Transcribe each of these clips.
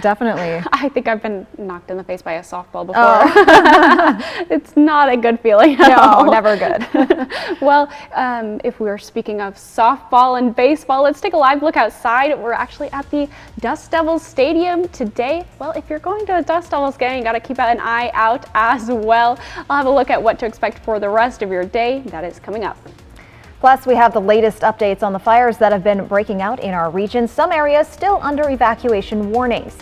Definitely. I think I've been knocked in the face by a softball before. Oh. It's not a good feeling at all. No, never good. Well, if we were speaking of softball and baseball, let's take a live look outside. We're actually at the Dust Devils Stadium today. Well, if you're going to a Dust Devils game, you got to keep an eye out as well. I'll have a look at what to expect for the rest of your day. That is coming up. Plus, we have the latest updates on the fires that have been breaking out in our region. Some areas still under evacuation warnings.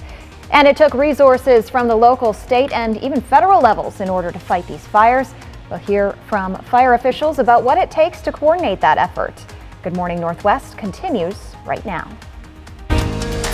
And it took resources from the local, state, and even federal levels in order to fight these fires. We'll hear from fire officials about what it takes to coordinate that effort. Good Morning Northwest continues right now.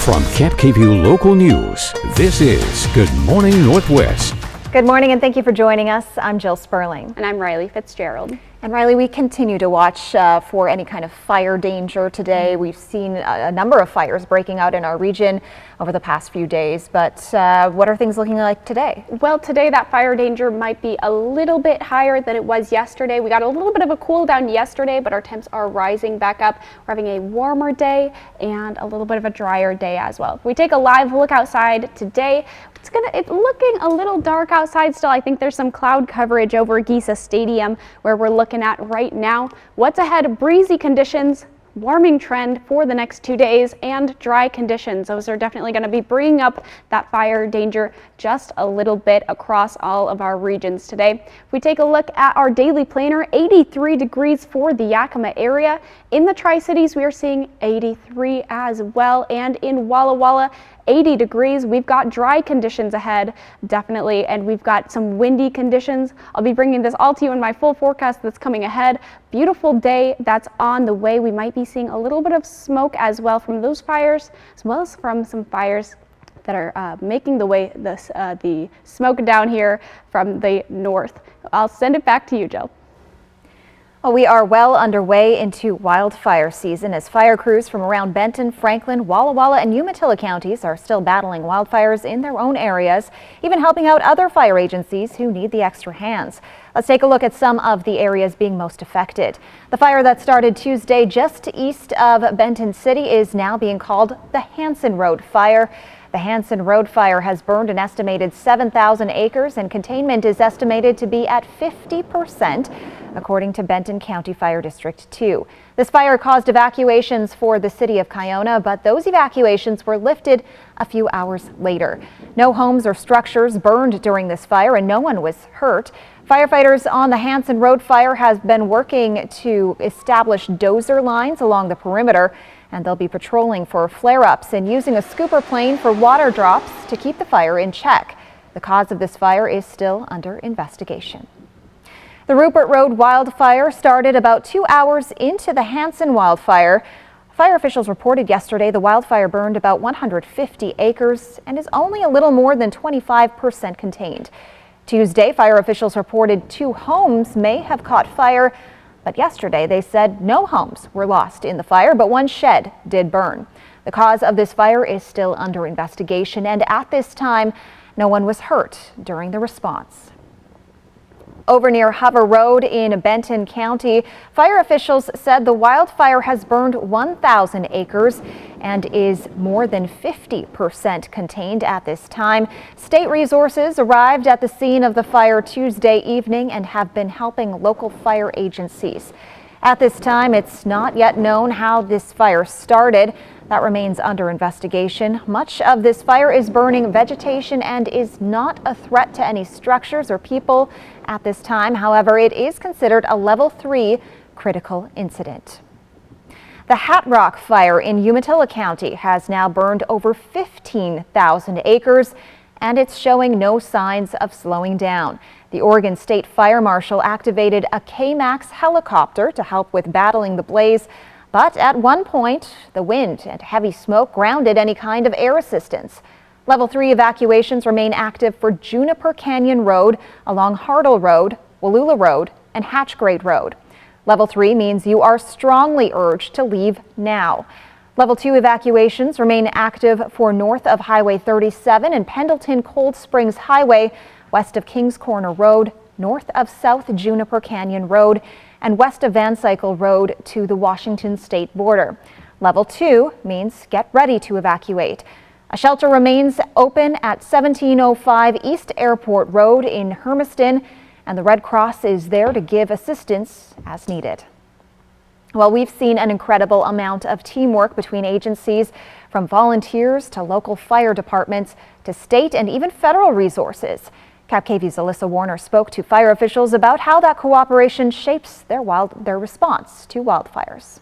From Camp KVUE Local News, this is Good Morning Northwest. Good morning and thank you for joining us. I'm Jill Sperling. And I'm Riley Fitzgerald. And Riley, we continue to watch for any kind of fire danger today. We've seen a number of fires breaking out in our region over the past few days, but what are things looking like today? Well, today that fire danger might be a little bit higher than it was yesterday. We got a little bit of a cool down yesterday, but our temps are rising back up. We're having a warmer day and a little bit of a drier day as well. If we take a live look outside today, it's looking a little dark outside still. I think there's some cloud coverage over Giza Stadium where we're looking at right now. What's ahead? Breezy conditions, warming trend for the next 2 days, and dry conditions. Those are definitely going to be bringing up that fire danger just a little bit across all of our regions today. If we take a look at our daily planner, 83 degrees for the Yakima area. In the Tri-Cities, we are seeing 83 as well, and in Walla Walla, 80 degrees. We've got dry conditions ahead, definitely, and we've got some windy conditions. I'll be bringing this all to you in my full forecast that's coming ahead. Beautiful day that's on the way. We might be seeing a little bit of smoke as well from those fires, as well as from some fires that are making the way, the smoke down here from the north. I'll send it back to you, Jill. Well, we are well underway into wildfire season as fire crews from around Benton, Franklin, Walla Walla, and Umatilla counties are still battling wildfires in their own areas, even helping out other fire agencies who need the extra hands. Let's take a look at some of the areas being most affected. The fire that started Tuesday just east of Benton City is now being called the Hanson Road Fire. The Hanson Road Fire has burned an estimated 7,000 acres and containment is estimated to be at 50%, according to Benton County Fire District 2. This fire caused evacuations for the city of Kiona, but those evacuations were lifted a few hours later. No homes or structures burned during this fire and no one was hurt. Firefighters on the Hanson Road Fire have been working to establish dozer lines along the perimeter, and they'll be patrolling for flare-ups and using a scooper plane for water drops to keep the fire in check. The cause of this fire is still under investigation. The Rupert Road wildfire started about 2 hours into the Hanson wildfire. Fire officials reported yesterday the wildfire burned about 150 acres and is only a little more than 25% contained. Tuesday, fire officials reported 2 homes may have caught fire, but yesterday they said no homes were lost in the fire, but 1 shed did burn. The cause of this fire is still under investigation, and at this time, no one was hurt during the response. Over near Hover Road in Benton County, fire officials said the wildfire has burned 1,000 acres and is more than 50% contained at this time. State resources arrived at the scene of the fire Tuesday evening and have been helping local fire agencies. At this time, it's not yet known how this fire started. That remains under investigation. Much of this fire is burning vegetation and is not a threat to any structures or people at this time. However, it is considered a level 3 critical incident. The Hat Rock fire in Umatilla County has now burned over 15,000 acres, and it's showing no signs of slowing down. The Oregon State Fire Marshal activated a K-MAX helicopter to help with battling the blaze. But at one point, the wind and heavy smoke grounded any kind of air assistance. Level 3 evacuations remain active for Juniper Canyon Road, along Hartle Road, Wallula Road, and Hatchgrade Road. Level 3 means you are strongly urged to leave now. Level 2 evacuations remain active for north of Highway 37 and Pendleton Cold Springs Highway, west of Kings Corner Road, north of South Juniper Canyon Road, and west of Van Cycle Road to the Washington state border. Level 2 means get ready to evacuate. A shelter remains open at 1705 East Airport Road in Hermiston, and the Red Cross is there to give assistance as needed. Well, we've seen an incredible amount of teamwork between agencies, from volunteers to local fire departments to state and even federal resources. KapKV's Alyssa Warner spoke to fire officials about how that cooperation shapes their response to wildfires.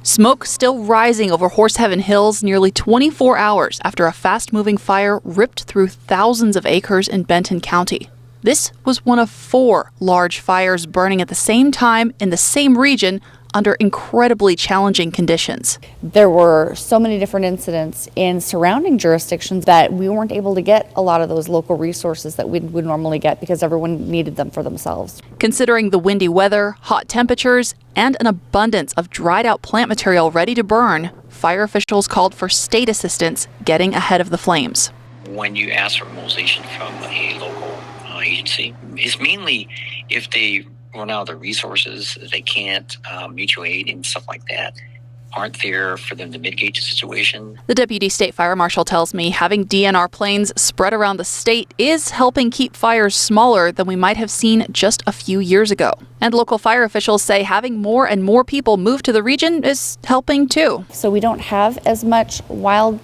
Smoke still rising over Horseheaven Hills nearly 24 hours after a fast-moving fire ripped through thousands of acres in Benton County. This was one of 4 large fires burning at the same time in the same region under incredibly challenging conditions. There were so many different incidents in surrounding jurisdictions that we weren't able to get a lot of those local resources that we would normally get because everyone needed them for themselves. Considering the windy weather, hot temperatures, and an abundance of dried out plant material ready to burn, fire officials called for state assistance getting ahead of the flames. When you ask for mobilization from a local agency, it's mainly if they run out of the resources, they can't mutual aid and stuff like that, aren't there for them to mitigate the situation. The Deputy State Fire Marshal tells me having DNR planes spread around the state is helping keep fires smaller than we might have seen just a few years ago. And local fire officials say having more and more people move to the region is helping too. So we don't have as much wild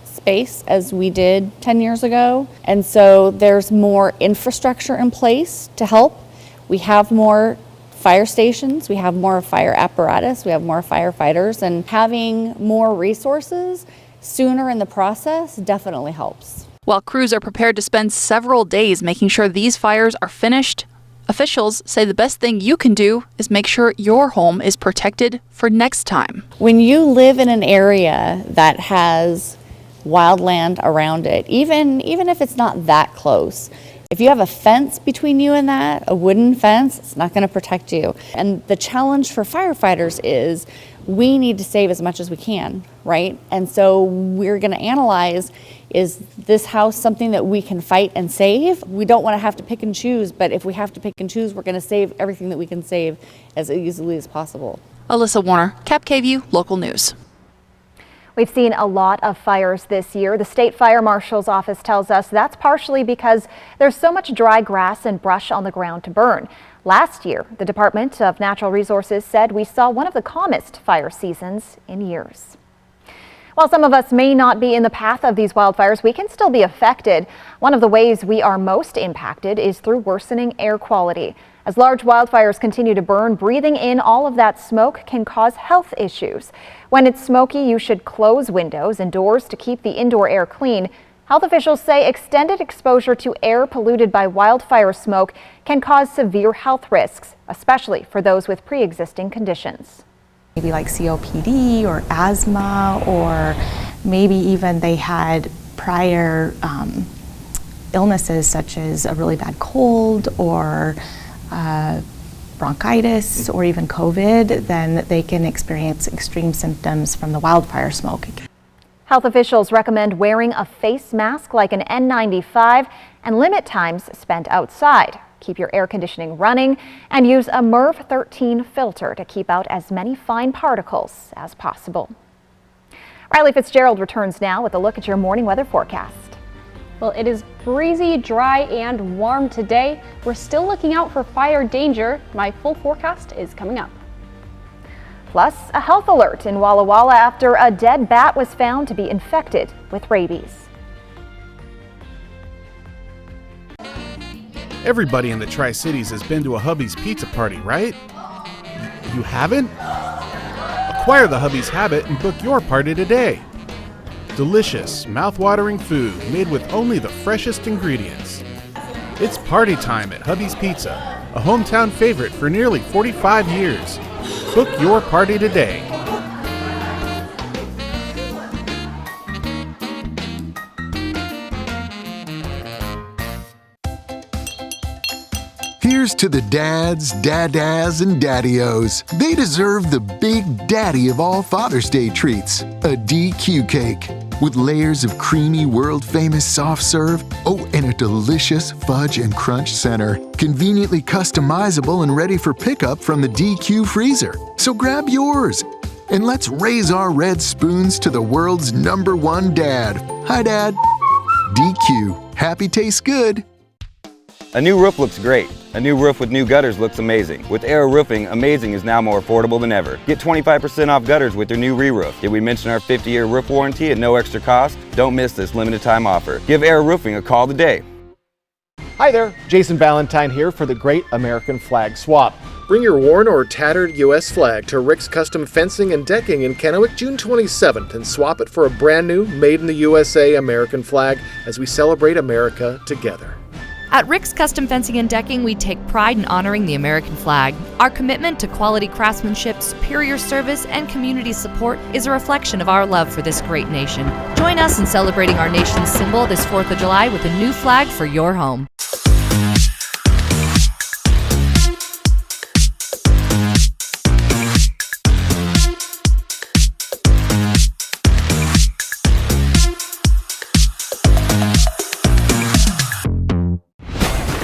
space as we did 10 years ago. And so there's more infrastructure in place to help. We have more fire stations, we have more fire apparatus, we have more firefighters, and having more resources sooner in the process definitely helps. While crews are prepared to spend several days making sure these fires are finished, officials say the best thing you can do is make sure your home is protected for next time. When you live in an area that has wildland around it, even if it's not that close, if you have a fence between you and that, a wooden fence, it's not going to protect you. And the challenge for firefighters is we need to save as much as we can, right? And so we're going to analyze, is this house something that we can fight and save? We don't want to have to pick and choose, but if we have to pick and choose, we're going to save everything that we can save as easily as possible. Alyssa Warner, KapKV Local News. We've seen a lot of fires this year. The State Fire Marshal's office tells us that's partially because there's so much dry grass and brush on the ground to burn. Last year, the Department of Natural Resources said we saw one of the calmest fire seasons in years. While some of us may not be in the path of these wildfires, we can still be affected. One of the ways we are most impacted is through worsening air quality. As large wildfires continue to burn, breathing in all of that smoke can cause health issues. When it's smoky, you should close windows and doors to keep the indoor air clean. Health officials say extended exposure to air polluted by wildfire smoke can cause severe health risks, especially for those with pre-existing conditions. Maybe like COPD or asthma, or maybe even they had prior illnesses such as a really bad cold or bronchitis or even COVID, then they can experience extreme symptoms from the wildfire smoke. Health officials recommend wearing a face mask like an N95 and limit times spent outside. Keep your air conditioning running and use a MERV 13 filter to keep out as many fine particles as possible. Riley Fitzgerald returns now with a look at your morning weather forecast. Well, it is breezy, dry, and warm today. We're still looking out for fire danger. My full forecast is coming up. Plus, a health alert in Walla Walla after a dead bat was found to be infected with rabies. Everybody in the Tri-Cities has been to a Hubby's Pizza Party, right? You haven't? Acquire the Hubby's habit and book your party today. Delicious, mouth-watering food made with only the freshest ingredients. It's party time at Hubby's Pizza, a hometown favorite for nearly 45 years. Book your party today. Here's to the dads, dadas, and daddy-os. They deserve the big daddy of all Father's Day treats, a DQ cake. With layers of creamy, world-famous soft serve, and a delicious fudge and crunch center. Conveniently customizable and ready for pickup from the DQ freezer. So grab yours. And let's raise our red spoons to the world's #1 dad. Hi, Dad. DQ. Happy tastes good. A new roof looks great. A new roof with new gutters looks amazing. With Aero Roofing, amazing is now more affordable than ever. Get 25% off gutters with your new re-roof. Did we mention our 50-year roof warranty at no extra cost? Don't miss this limited time offer. Give Aero Roofing a call today. Hi there, Jason Valentine here for the Great American Flag Swap. Bring your worn or tattered U.S. flag to Rick's Custom Fencing and Decking in Kennewick June 27th and swap it for a brand new, made in the USA American flag as we celebrate America together. At Rick's Custom Fencing and Decking, we take pride in honoring the American flag. Our commitment to quality craftsmanship, superior service, and community support is a reflection of our love for this great nation. Join us in celebrating our nation's symbol this 4th of July with a new flag for your home.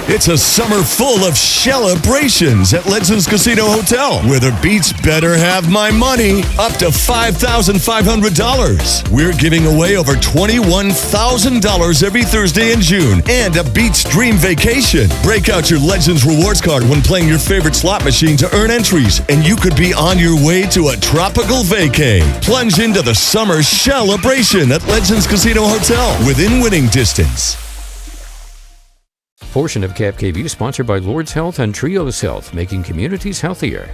It's a summer full of celebrations at Legends Casino Hotel, where the beats better have my money, up to $5,500. We're giving away over $21,000 every Thursday in June and a Beats Dream Vacation. Break out your Legends Rewards card when playing your favorite slot machine to earn entries, and you could be on your way to a tropical vacay. Plunge into the summer celebration at Legends Casino Hotel, within winning distance. Portion of Cap KV sponsored by Lord's Health and Trios Health, making communities healthier.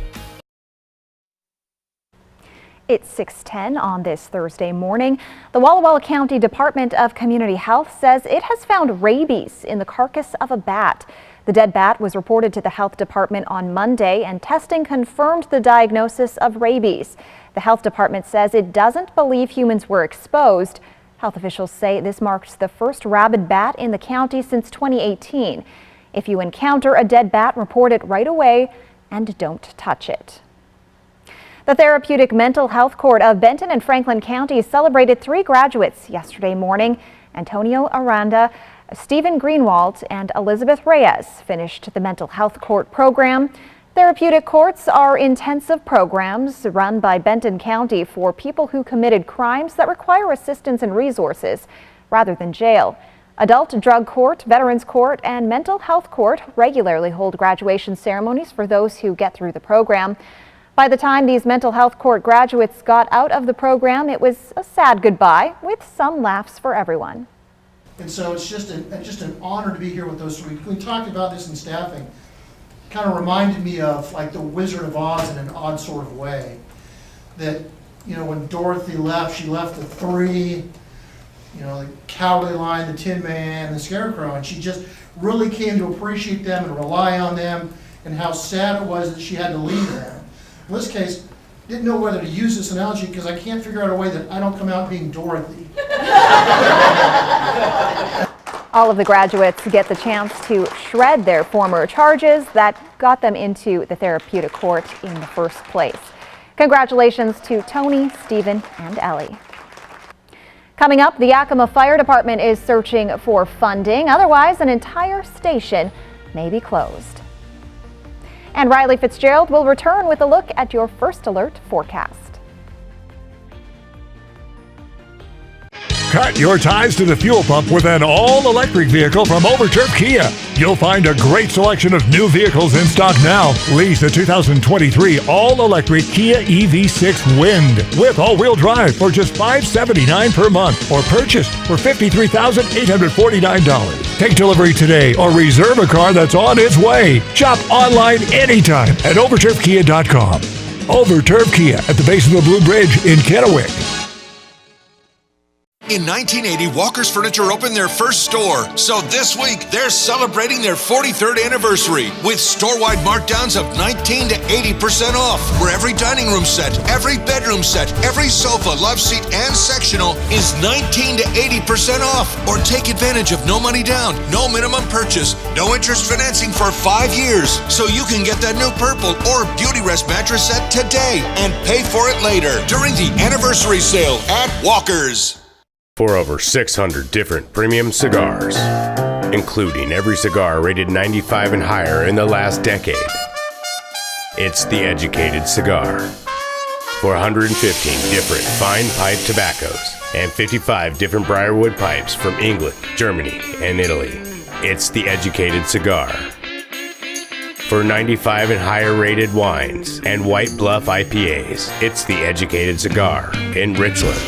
It's 6:10 on this Thursday morning. The Walla Walla County Department of Community Health says it has found rabies in the carcass of a bat. The dead bat was reported to the health department on Monday, and testing confirmed the diagnosis of rabies. The health department says it doesn't believe humans were exposed. Health officials say this marks the first rabid bat in the county since 2018. If you encounter a dead bat, report it right away and don't touch it. The Therapeutic Mental Health Court of Benton and Franklin counties celebrated 3 graduates yesterday morning. Antonio Aranda, Stephen Greenwald, and Elizabeth Reyes finished the mental health court program. Therapeutic courts are intensive programs run by Benton County for people who committed crimes that require assistance and resources rather than jail. Adult Drug Court, Veterans Court, and Mental Health Court regularly hold graduation ceremonies for those who get through the program. By the time these mental health court graduates got out of the program, it was a sad goodbye with some laughs for everyone. And so it's just an honor to be here with those 3. We talked about this in staffing. Kind of reminded me of like the Wizard of Oz in an odd sort of way. That, you know, when Dorothy left, she left the 3, you know, the Cowardly Lion, the Tin Man, the Scarecrow, and she just really came to appreciate them and rely on them, and how sad it was that she had to leave them. In this case, didn't know whether to use this analogy because I can't figure out a way that I don't come out being Dorothy. All of the graduates get the chance to shred their former charges that got them into the therapeutic court in the first place. Congratulations to Tony, Stephen, and Ellie. Coming up, the Yakima Fire Department is searching for funding. Otherwise, an entire station may be closed. And Riley Fitzgerald will return with a look at your First Alert forecast. Cut your ties to the fuel pump with an all-electric vehicle from Overturf Kia. You'll find a great selection of new vehicles in stock now. Lease the 2023 all-electric Kia EV6 Wind with all-wheel drive for just $579 per month, or purchase for $53,849. Take delivery today or reserve a car that's on its way. Shop online anytime at overturfkia.com. Overturf Kia at the base of the Blue Bridge in Kennewick. In 1980, Walker's Furniture opened their first store, so this week they're celebrating their 43rd anniversary with store-wide markdowns of 19 to 80% off, where every dining room set, every bedroom set, every sofa, love seat, and sectional is 19 to 80% off. Or take advantage of no money down, no minimum purchase, no interest financing for 5 years, so you can get that new Purple or Beauty Rest mattress set today and pay for it later during the anniversary sale at Walker's. For over 600 different premium cigars, including every cigar rated 95 and higher in the last decade. It's The Educated Cigar. for 115 different fine pipe tobaccos and 55 different briarwood pipes from England, Germany, and Italy. It's The Educated Cigar. For 95 and higher rated wines and White Bluff IPAs, it's The Educated Cigar in Richland.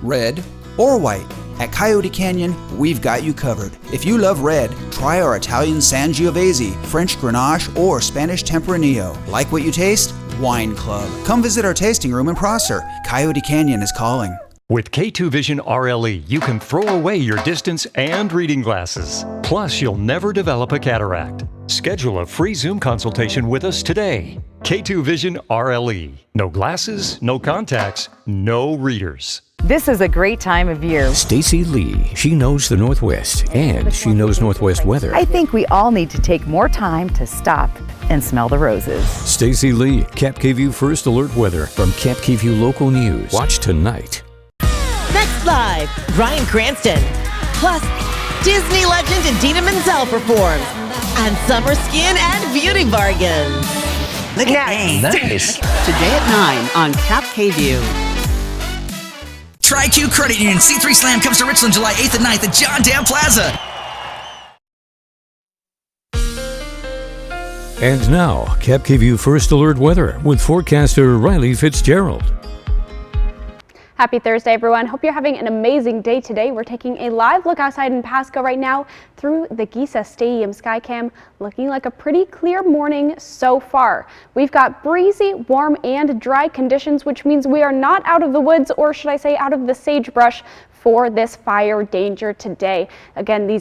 Red or white. At Coyote Canyon, we've got you covered. If you love red, try our Italian Sangiovese, French Grenache, or Spanish Tempranillo. Like what you taste? Wine Club. Come visit our tasting room in Prosser. Coyote Canyon is calling. With K2 Vision RLE, you can throw away your distance and reading glasses. Plus, you'll never develop a cataract. Schedule a free Zoom consultation with us today. K2 Vision RLE. No glasses, no contacts, no readers. This is a great time of year. Stacy Lee, she knows the Northwest and she knows Northwest weather. I think we all need to take more time to stop and smell the roses. Stacy Lee, Cap KVU First Alert Weather from Cap KVU Local News. Watch tonight. Next live, Bryan Cranston. Plus, Disney legend Idina Menzel performs. And summer skin and beauty bargains. Look at me. Nice. Today at 9 on Cap KVU. TriQ Credit Union C3 Slam comes to Richland July 8th and 9th at John Dam Plaza. And now, Cap KVU First Alert Weather with forecaster Riley Fitzgerald. Happy Thursday, everyone. Hope you're having an amazing day today. We're taking a live look outside in Pasco right now through the Giza Stadium Skycam, looking like a pretty clear morning so far. We've got breezy, warm, and dry conditions, which means we are not out of the woods, or should I say out of the sagebrush, for this fire danger today. Again,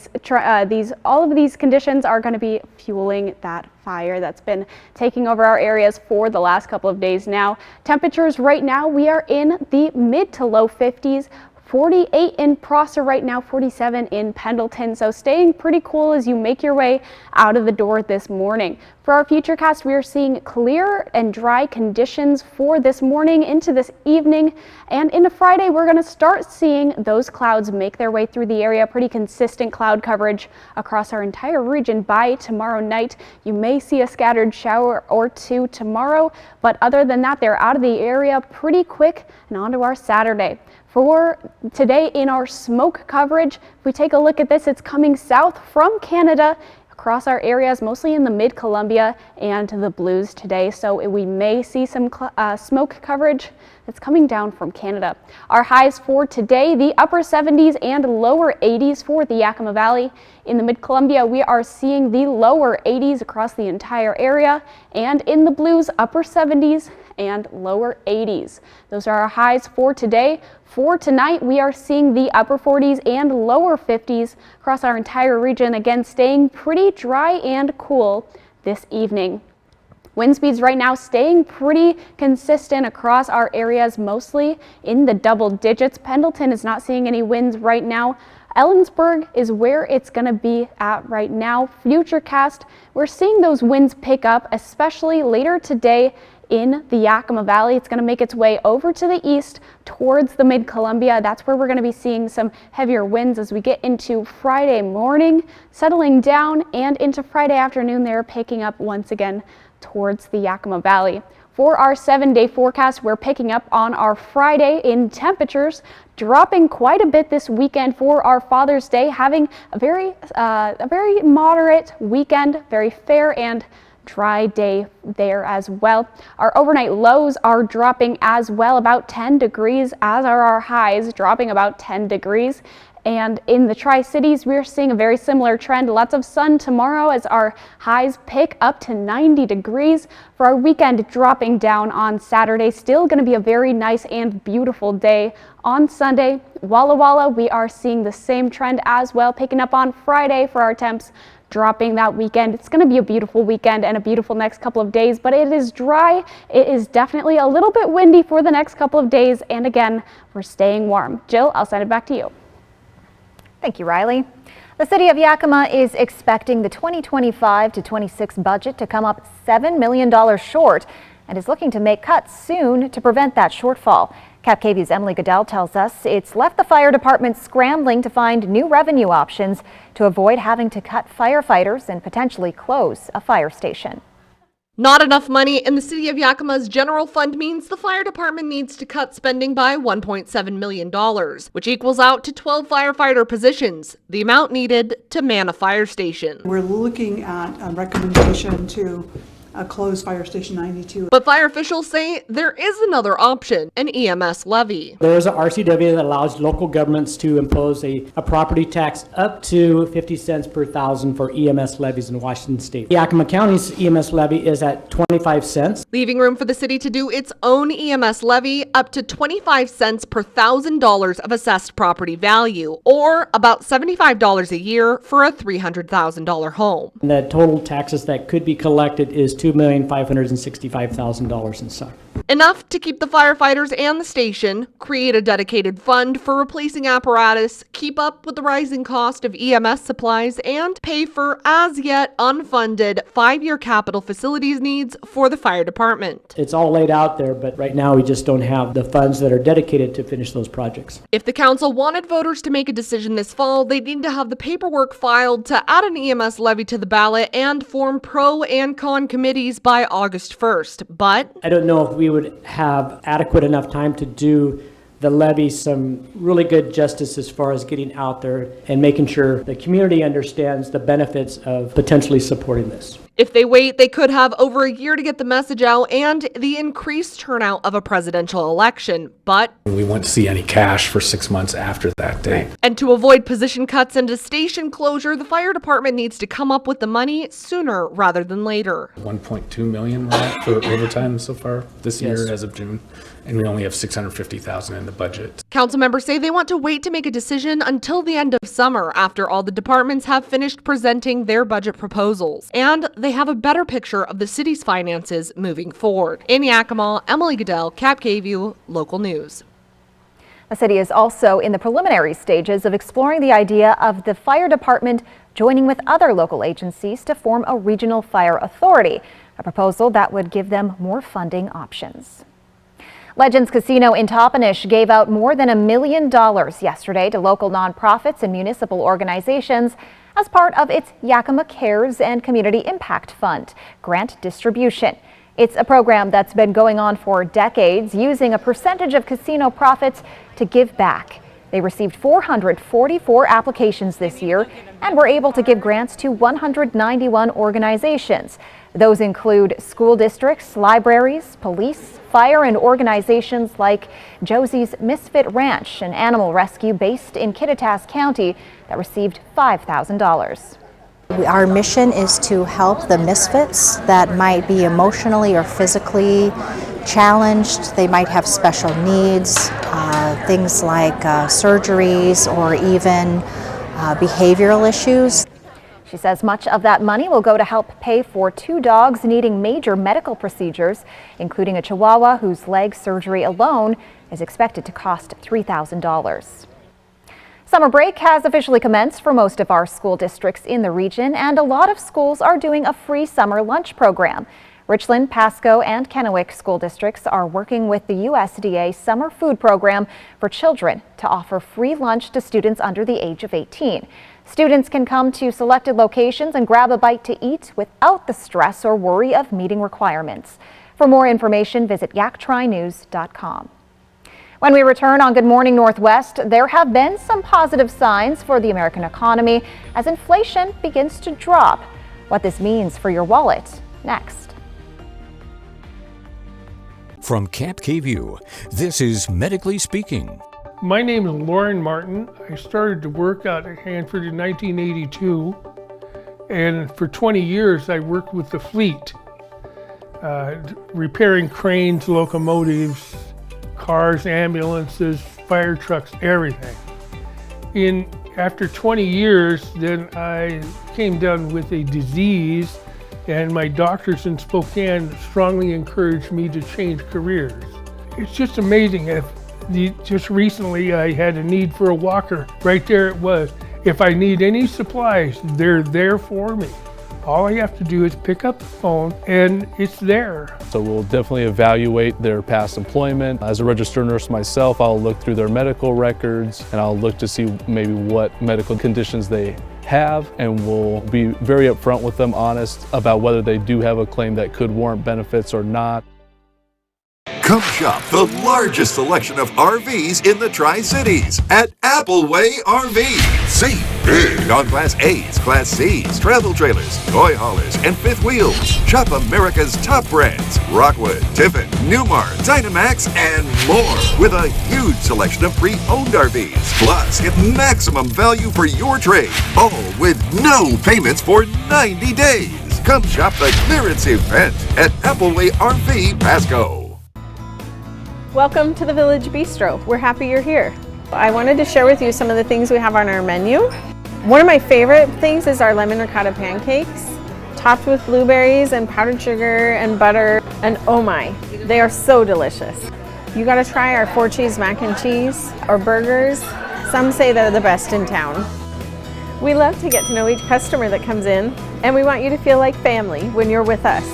all of these conditions are going to be fueling that fire that's been taking over our areas for the last couple of days now. Temperatures right now, we are in the mid to low 50s. 48 in Prosser right now, 47 in Pendleton. So staying pretty cool as you make your way out of the door this morning. For our futurecast, we are seeing clear and dry conditions for this morning into this evening. And into Friday, we're going to start seeing those clouds make their way through the area. Pretty consistent cloud coverage across our entire region by tomorrow night. You may see a scattered shower or two tomorrow, but other than that, they're out of the area pretty quick and onto our Saturday. For today in our smoke coverage, if we take a look at this, it's coming south from Canada across our areas, mostly in the mid-Columbia and the Blues today. So we may see some smoke coverage that's coming down from Canada. Our highs for today, the upper 70s and lower 80s for the Yakima Valley. In the mid-Columbia, we are seeing the lower 80s across the entire area, and in the Blues, upper 70s and lower 80s. Those are our highs for today. For tonight, we are seeing the upper 40s and lower 50s across our entire region, again staying pretty dry and cool this evening. Wind speeds right now staying pretty consistent across our areas, mostly in the double digits. Pendleton is not seeing any winds right now. Ellensburg is where it's going to be at right now. Futurecast, we're seeing those winds pick up, especially later today in the Yakima Valley. It's going to make its way over to the east towards the mid-Columbia. That's where we're going to be seeing some heavier winds as we get into Friday morning, settling down, and into Friday afternoon. They're picking up once again towards the Yakima Valley. For our 7-day forecast, we're picking up on our Friday in temperatures, dropping quite a bit this weekend for our Father's Day, having a very moderate weekend, very fair and dry day there as well. Our overnight lows are dropping as well, about 10 degrees, as are our highs, dropping about 10 degrees. And in the Tri-Cities, we're seeing a very similar trend. Lots of sun tomorrow as our highs pick up to 90 degrees. For our weekend, dropping down on Saturday. Still going to be a very nice and beautiful day on Sunday. Walla Walla, we are seeing the same trend as well, picking up on Friday for our temps, dropping that weekend. It's going to be a beautiful weekend and a beautiful next couple of days, but it is dry. It is definitely a little bit windy for the next couple of days. And again, we're staying warm. Jill, I'll send it back to you. Thank you, Riley. The city of Yakima is expecting the 2025 to 26 budget to come up $7 million short and is looking to make cuts soon to prevent that shortfall. Cap KVU's Emily Goodell tells us it's left the fire department scrambling to find new revenue options to avoid having to cut firefighters and potentially close a fire station. Not enough money in the city of Yakima's general fund means the fire department needs to cut spending by $1.7 million, which equals out to 12 firefighter positions, the amount needed to man a fire station. We're looking at a recommendation to close Fire Station 92. But fire officials say there is another option, an EMS levy. There is a RCW that allows local governments to impose a property tax up to 50 cents per thousand for EMS levies in Washington State. Yakima County's EMS levy is at 25 cents. Leaving room for the city to do its own EMS levy up to 25 cents per $1,000 of assessed property value, or about $75 a year for a $300,000 home. And the total taxes that could be collected is $2,565,000 in sum. Enough to keep the firefighters and the station, create a dedicated fund for replacing apparatus, keep up with the rising cost of EMS supplies, and pay for as yet unfunded 5-year capital facilities needs for the fire department. It's all laid out there, but right now we just don't have the funds that are dedicated to finish those projects. If the council wanted voters to make a decision this fall, they'd need to have the paperwork filed to add an EMS levy to the ballot and form pro and con committees by August 1st. But I don't know if we would have adequate enough time to do the levy some really good justice as far as getting out there and making sure the community understands the benefits of potentially supporting this. If they wait, they could have over a year to get the message out and the increased turnout of a presidential election. But we won't see any cash for 6 months after that date. And to avoid position cuts and a station closure, the fire department needs to come up with the money sooner rather than later. $1.2 million for overtime so far this year as of June, and we only have $650,000 in the budget. Council members say they want to wait to make a decision until the end of summer after all the departments have finished presenting their budget proposals. And they have a better picture of the city's finances moving forward. In Yakima, Emily Goodell, Cap KVUE, Local News. The city is also in the preliminary stages of exploring the idea of the fire department joining with other local agencies to form a regional fire authority, a proposal that would give them more funding options. Legends Casino in Toppenish gave out more than $1 million yesterday to local nonprofits and municipal organizations as part of its Yakima Cares and Community Impact Fund grant distribution. It's a program that's been going on for decades, using a percentage of casino profits to give back. They received 444 applications this year and were able to give grants to 191 organizations. Those include school districts, libraries, police, fire, and organizations like Josie's Misfit Ranch, an animal rescue based in Kittitas County that received $5,000. Our mission is to help the misfits that might be emotionally or physically challenged. They might have special needs, things like surgeries or even behavioral issues. She says much of that money will go to help pay for 2 dogs needing major medical procedures, including a Chihuahua whose leg surgery alone is expected to cost $3,000. Summer break has officially commenced for most of our school districts in the region, and a lot of schools are doing a free summer lunch program. Richland, Pasco, and Kennewick school districts are working with the USDA Summer Food Program for children to offer free lunch to students under the age of 18. Students can come to selected locations and grab a bite to eat without the stress or worry of meeting requirements. For more information, visit yaktrinews.com. When we return on Good Morning Northwest, there have been some positive signs for the American economy as inflation begins to drop. What this means for your wallet, next. From Camp KVUE, this is Medically Speaking. My name is Lauren Martin. I started to work out at Hanford in 1982, and for 20 years I worked with the fleet, repairing cranes, locomotives, cars, ambulances, fire trucks, everything. After 20 years, then I came down with a disease, and my doctors in Spokane strongly encouraged me to change careers. It's just amazing. Just recently I had a need for a walker. Right there it was. If I need any supplies, they're there for me. All I have to do is pick up the phone and it's there. So we'll definitely evaluate their past employment. As a registered nurse myself, I'll look through their medical records and I'll look to see maybe what medical conditions they have, and we'll be very upfront with them, honest about whether they do have a claim that could warrant benefits or not. Come shop the largest selection of RVs in the Tri-Cities at Appleway RV. Save big on Class A's, Class C's, travel trailers, toy haulers, and fifth wheels. Shop America's top brands, Rockwood, Tiffin, Newmar, Dynamax, and more, with a huge selection of pre-owned RVs. Plus, get maximum value for your trade, all with no payments for 90 days. Come shop the clearance event at Appleway RV Pasco. Welcome to the Village Bistro. We're happy you're here. I wanted to share with you some of the things we have on our menu. One of my favorite things is our lemon ricotta pancakes, topped with blueberries and powdered sugar and butter, and oh my, they are so delicious. You gotta try our 4-cheese mac and cheese or burgers. Some say they're the best in town. We love to get to know each customer that comes in, and we want you to feel like family when you're with us.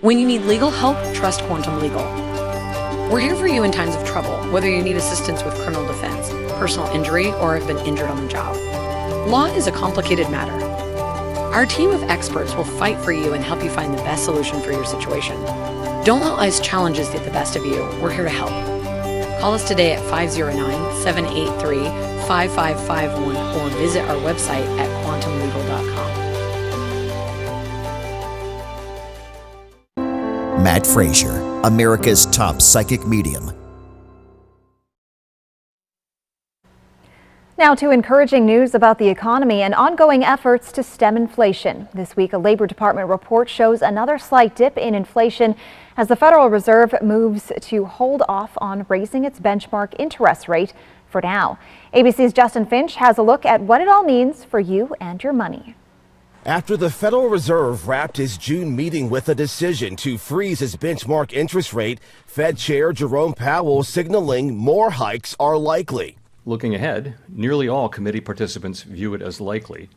When you need legal help, trust Quantum Legal. We're here for you in times of trouble, whether you need assistance with criminal defense, personal injury, or have been injured on the job. Law is a complicated matter. Our team of experts will fight for you and help you find the best solution for your situation. Don't let life's challenges get the best of you. We're here to help. Call us today at 509-783-5551 or visit our website at quantumlegal.com. Matt Frazier, America's top psychic medium. Now to encouraging news about the economy and ongoing efforts to stem inflation. This week, a Labor Department report shows another slight dip in inflation as the Federal Reserve moves to hold off on raising its benchmark interest rate for now. ABC's Justin Finch has a look at what it all means for you and your money. After the Federal Reserve wrapped its June meeting with a decision to freeze its benchmark interest rate, Fed Chair Jerome Powell signaling more hikes are likely. Looking ahead, nearly all committee participants view it as likely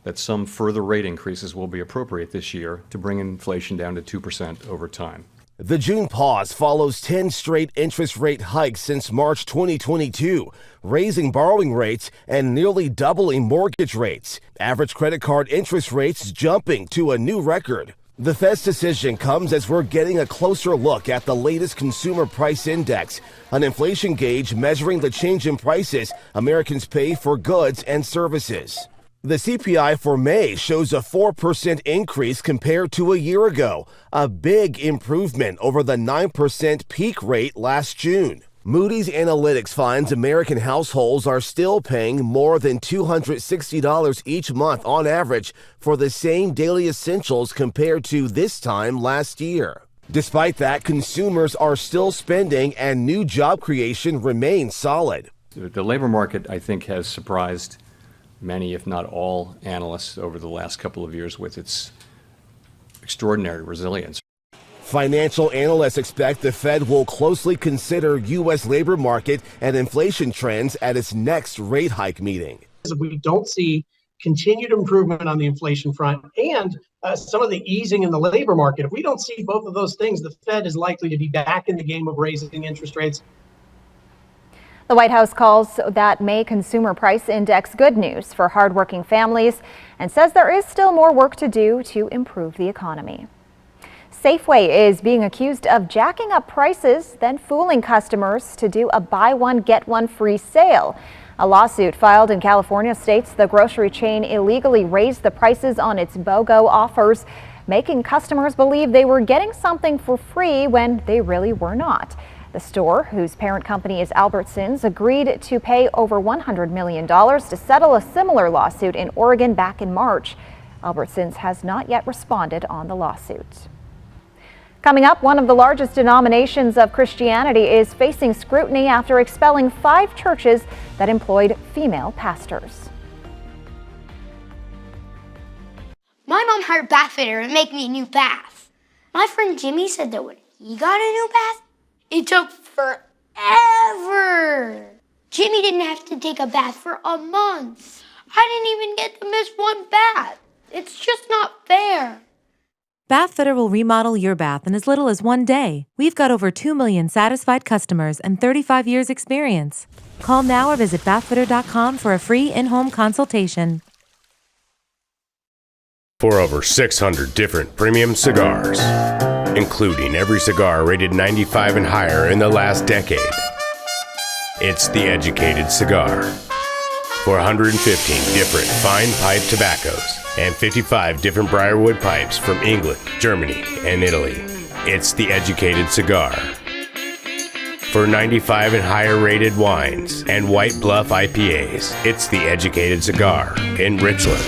that some further rate increases will be appropriate this year to bring inflation down to 2% over time. The June pause follows 10 straight interest rate hikes since March 2022, raising borrowing rates and nearly doubling mortgage rates. Average credit card interest rates jumping to a new record. The Fed's decision comes as we're getting a closer look at the latest Consumer Price Index, an inflation gauge measuring the change in prices Americans pay for goods and services. The CPI for May shows a 4% increase compared to a year ago, a big improvement over the 9% peak rate last June. Moody's Analytics finds American households are still paying more than $260 each month on average for the same daily essentials compared to this time last year. Despite that, consumers are still spending and new job creation remains solid. The labor market, I think, has surprised many, if not all, analysts over the last couple of years with its extraordinary resilience. Financial analysts expect the Fed will closely consider U.S. labor market and inflation trends at its next rate hike meeting. If we don't see continued improvement on the inflation front and some of the easing in the labor market, if we don't see both of those things, the Fed is likely to be back in the game of raising interest rates. The White House calls that May Consumer Price Index good news for hardworking families and says there is still more work to do to improve the economy. Safeway is being accused of jacking up prices, then fooling customers to do a buy one, get one free sale. A lawsuit filed in California states the grocery chain illegally raised the prices on its BOGO offers, making customers believe they were getting something for free when they really were not. The store, whose parent company is Albertsons, agreed to pay over $100 million to settle a similar lawsuit in Oregon back in March. Albertsons has not yet responded on the lawsuit. Coming up, one of the largest denominations of Christianity is facing scrutiny after expelling 5 churches that employed female pastors. My mom hired a bath fitter to make me a new bath. My friend Jimmy said that when he got a new bath, it took forever. Jimmy didn't have to take a bath for a month. I didn't even get to miss one bath. It's just not fair. Bathfitter will remodel your bath in as little as 1 day. We've got over 2 million satisfied customers and 35 years experience. Call now or visit bathfitter.com for a free in-home consultation. For over 600 different premium cigars, including every cigar rated 95 and higher in the last decade, it's The Educated Cigar. For 115 different fine pipe tobaccos and 55 different Briarwood pipes from England, Germany, and Italy, it's The Educated Cigar. For 95 and higher rated wines and White Bluff IPAs, it's The Educated Cigar in Richland.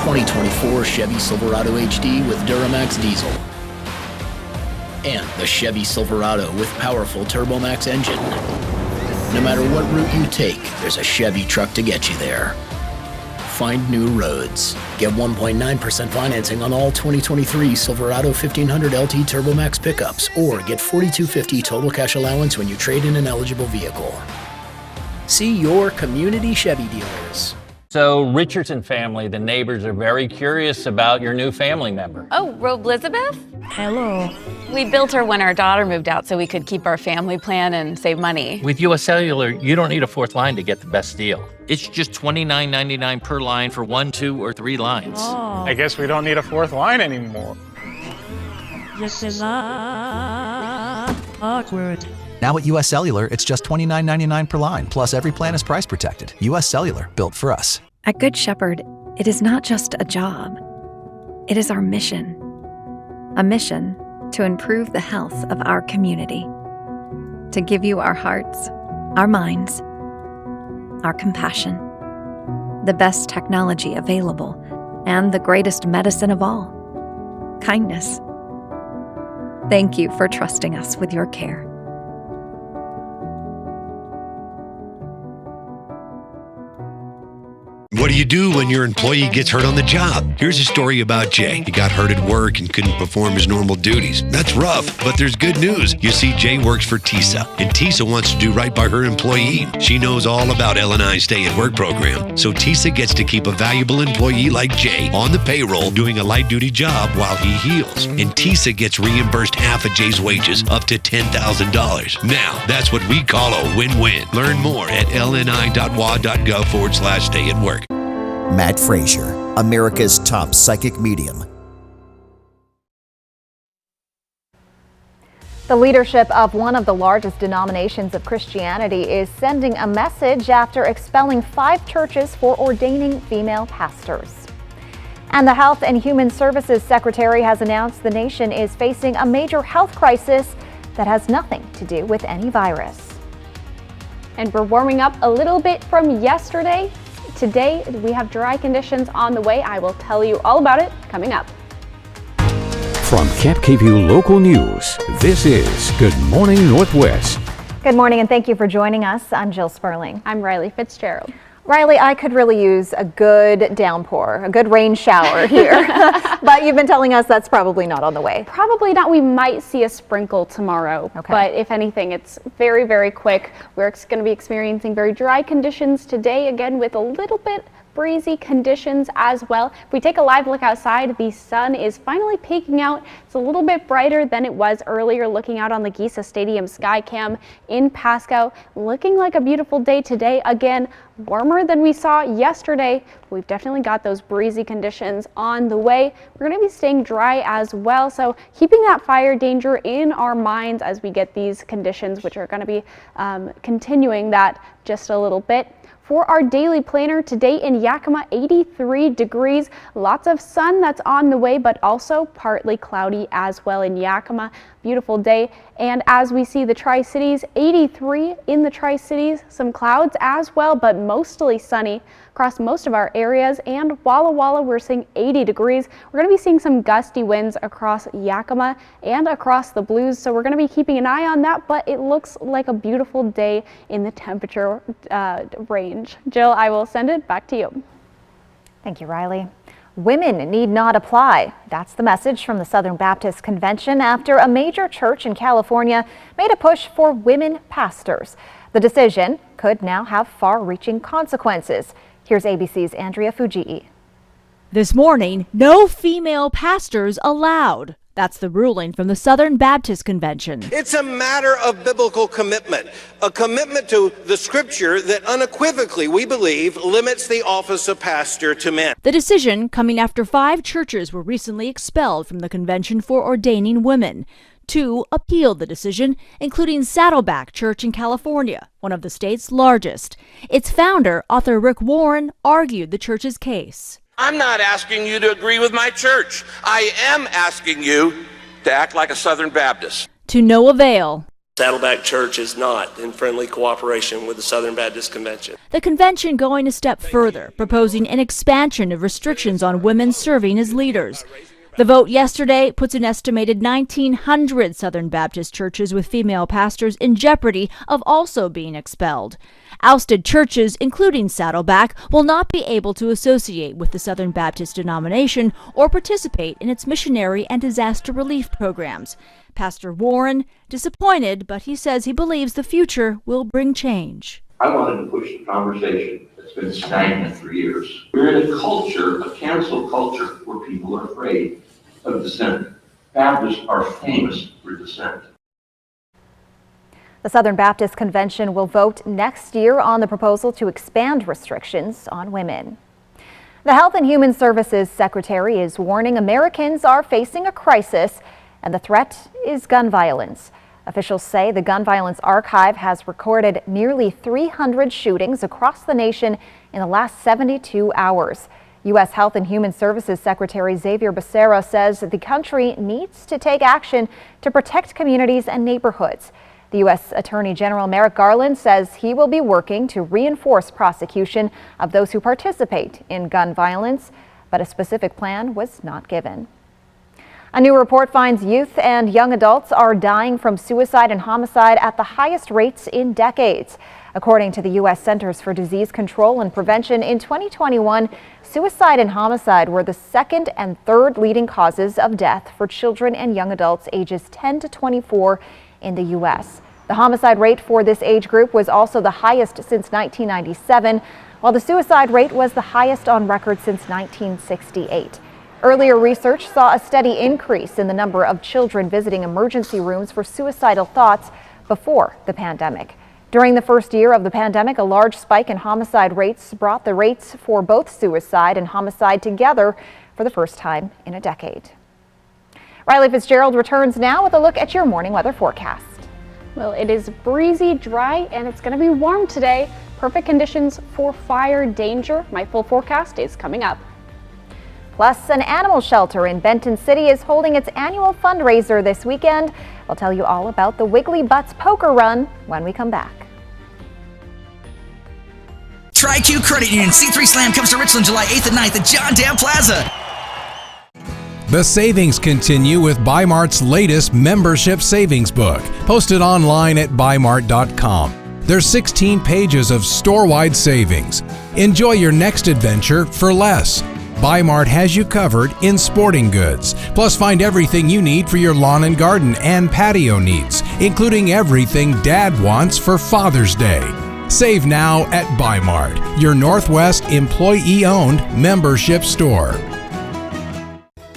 2024 Chevy Silverado HD with Duramax diesel. And the Chevy Silverado with powerful TurboMax engine. No matter what route you take, there's a Chevy truck to get you there. Find new roads. Get 1.9% financing on all 2023 Silverado 1500 LT TurboMax pickups, or get $4,250 total cash allowance when you trade in an eligible vehicle. See your community Chevy dealers. So, Richardson family, the neighbors are very curious about your new family member. Oh, Robe Elizabeth? Hello. We built her when our daughter moved out so we could keep our family plan and save money. With US Cellular, you don't need a fourth line to get the best deal. It's just $29.99 per line for 1, 2, or 3 lines. Oh. I guess we don't need a fourth line anymore. This is awkward. Now at US Cellular, it's just $29.99 per line, plus every plan is price protected. US Cellular, built for us. At Good Shepherd, it is not just a job. It is our mission. A mission to improve the health of our community. To give you our hearts, our minds, our compassion, the best technology available, and the greatest medicine of all, kindness. Thank you for trusting us with your care. What do you do when your employee gets hurt on the job? Here's a story about Jay. He got hurt at work and couldn't perform his normal duties. That's rough, but there's good news. You see, Jay works for TISA, and TISA wants to do right by her employee. She knows all about L&I's Stay at Work program, so TISA gets to keep a valuable employee like Jay on the payroll doing a light-duty job while he heals. And TISA gets reimbursed half of Jay's wages, up to $10,000. Now, that's what we call a win-win. Learn more at lni.wa.gov/stay at work. Matt Frazier, America's top psychic medium. The leadership of one of the largest denominations of Christianity is sending a message after expelling 5 churches for ordaining female pastors. And the Health and Human Services Secretary has announced the nation is facing a major health crisis that has nothing to do with any virus. And we're warming up a little bit from yesterday. Today, we have dry conditions on the way. I will tell you all about it coming up. From Camp KVUE Local News, this is Good Morning Northwest. Good morning and thank you for joining us. I'm Jill Sperling. I'm Riley Fitzgerald. Riley, I could really use a good downpour, a good rain shower here, but you've been telling us that's probably not on the way. Probably not. We might see a sprinkle tomorrow, but if anything, it's very, very quick. We're going to be experiencing very dry conditions today, again with a little bit breezy conditions as well. If we take a live look outside, the sun is finally peeking out. It's a little bit brighter than it was earlier, looking out on the Giesa Stadium Skycam in Pasco. Looking like a beautiful day today. Again, warmer than we saw yesterday. We've definitely got those breezy conditions on the way. We're going to be staying dry as well, so keeping that fire danger in our minds as we get these conditions, which are going to be continuing that just a little bit. For our daily planner today in Yakima, 83 degrees, lots of sun that's on the way, but also partly cloudy as well in Yakima. Beautiful day. And as we see the Tri-Cities, 83 in the Tri-Cities, some clouds as well, but mostly sunny across most of our areas. And Walla Walla, we're seeing 80 degrees. We're going to be seeing some gusty winds across Yakima and across the Blues, so we're going to be keeping an eye on that, but it looks like a beautiful day in the temperature range. Jill, I will send it back to you. Thank you, Riley. Women need not apply. That's the message from the Southern Baptist Convention after a major church in California made a push for women pastors. The decision could now have far-reaching consequences. Here's ABC's Andrea Fujii. This morning, no female pastors allowed. That's the ruling from the Southern Baptist Convention. It's a matter of biblical commitment, a commitment to the scripture that unequivocally, we believe, limits the office of pastor to men. The decision coming after 5 churches were recently expelled from the convention for ordaining women. 2 appealed the decision, including Saddleback Church in California, one of the state's largest. Its founder, author Rick Warren, argued the church's case. I'm not asking you to agree with my church. I am asking you to act like a Southern Baptist. To no avail. Saddleback Church is not in friendly cooperation with the Southern Baptist Convention. The convention going a step further, proposing an expansion of restrictions on women serving as leaders. The vote yesterday puts an estimated 1,900 Southern Baptist churches with female pastors in jeopardy of also being expelled. Ousted churches, including Saddleback, will not be able to associate with the Southern Baptist denomination or participate in its missionary and disaster relief programs. Pastor Warren, disappointed, but he says he believes the future will bring change. I wanted to push the conversation that's been stagnant for years. We're in a culture, a cancel culture, where people are afraid of dissent. Baptists are famous for dissent. The Southern Baptist Convention will vote next year on the proposal to expand restrictions on women. The Health and Human Services Secretary is warning Americans are facing a crisis, and the threat is gun violence. Officials say the Gun Violence Archive has recorded nearly 300 shootings across the nation in the last 72 hours. U.S. Health and Human Services Secretary Xavier Becerra says the country needs to take action to protect communities and neighborhoods. The U.S. Attorney General Merrick Garland says he will be working to reinforce prosecution of those who participate in gun violence, but a specific plan was not given. A new report finds youth and young adults are dying from suicide and homicide at the highest rates in decades. According to the U.S. Centers for Disease Control and Prevention, in 2021, suicide and homicide were the second and third leading causes of death for children and young adults ages 10 to 24 in the U.S. The homicide rate for this age group was also the highest since 1997, while the suicide rate was the highest on record since 1968. Earlier research saw a steady increase in the number of children visiting emergency rooms for suicidal thoughts before the pandemic. During the first year of the pandemic, a large spike in homicide rates brought the rates for both suicide and homicide together for the first time in a decade. Riley Fitzgerald returns now with a look at your morning weather forecast. Well, it is breezy, dry, and it's going to be warm today. Perfect conditions for fire danger. My full forecast is coming up. Plus, an animal shelter in Benton City is holding its annual fundraiser this weekend. We'll tell you all about the Wiggly Butts Poker Run when we come back. TriQ Credit Union C3 Slam comes to Richland July 8th and 9th at John Dam Plaza. The savings continue with Bi-Mart's latest membership savings book, posted online at bimart.com. There's 16 pages of store-wide savings. Enjoy your next adventure for less. Bi-Mart has you covered in sporting goods. Plus, find everything you need for your lawn and garden and patio needs, including everything Dad wants for Father's Day. Save now at Bi-Mart, your Northwest employee-owned membership store.